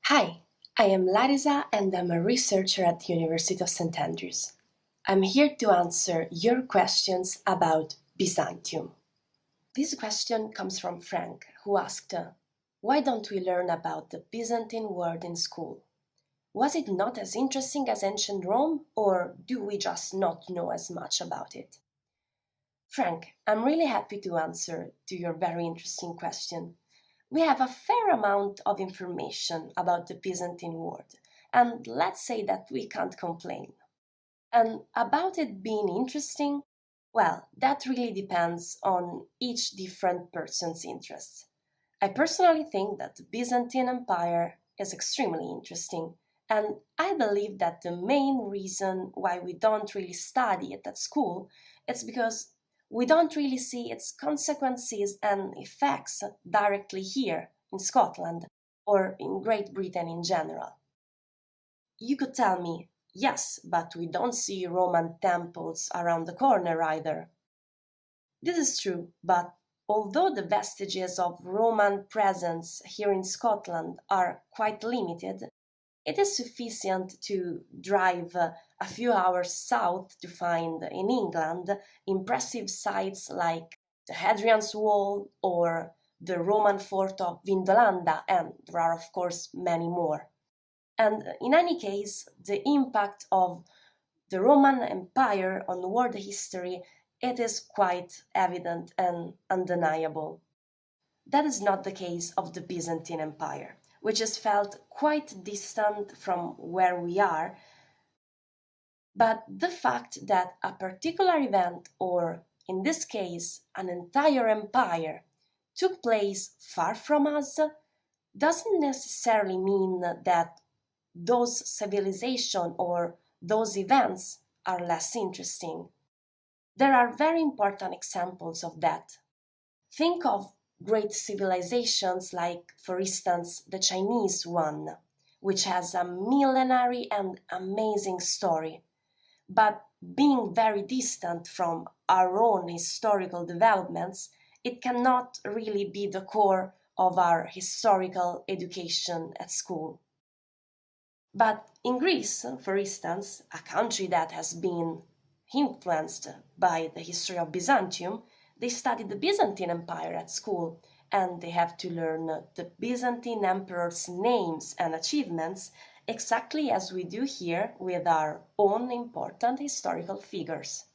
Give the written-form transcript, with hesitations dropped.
Hi, I am Larisa and I'm a researcher at the University of St. Andrews. I'm here to answer your questions about Byzantium. This question comes from Frank, who asked, why don't we learn about the Byzantine world in school? Was it not as interesting as ancient Rome, or do we just not know as much about it? Frank, I'm really happy to answer to your very interesting question. We have a fair amount of information about the Byzantine world, and let's say that we can't complain. And about it being interesting, well, that really depends on each different person's interests. I personally think that the Byzantine Empire is extremely interesting, and I believe that the main reason why we don't really study it at school is because we don't really see its consequences and effects directly here in Scotland or in Great Britain in general. You could tell me, yes, but we don't see Roman temples around the corner either. This is true, but although the vestiges of Roman presence here in Scotland are quite limited, it is sufficient to drive a few hours south to find in England impressive sites like the Hadrian's Wall or the Roman fort of Vindolanda, and there are, of course, many more. And in any case, the impact of the Roman Empire on world history, it is quite evident and undeniable. That is not the case of the Byzantine Empire, which is felt quite distant from where we are, but the fact that a particular event, or in this case, an entire empire, took place far from us, doesn't necessarily mean that those civilizations or those events are less interesting. There are very important examples of that. Think of great civilizations like, for instance, the Chinese one, which has a millenary and amazing story, but being very distant from our own historical developments, it cannot really be the core of our historical education at school. But in Greece, for instance, a country that has been influenced by the history of Byzantium, they study the Byzantine Empire at school, and they have to learn the Byzantine emperors' names and achievements exactly as we do here with our own important historical figures.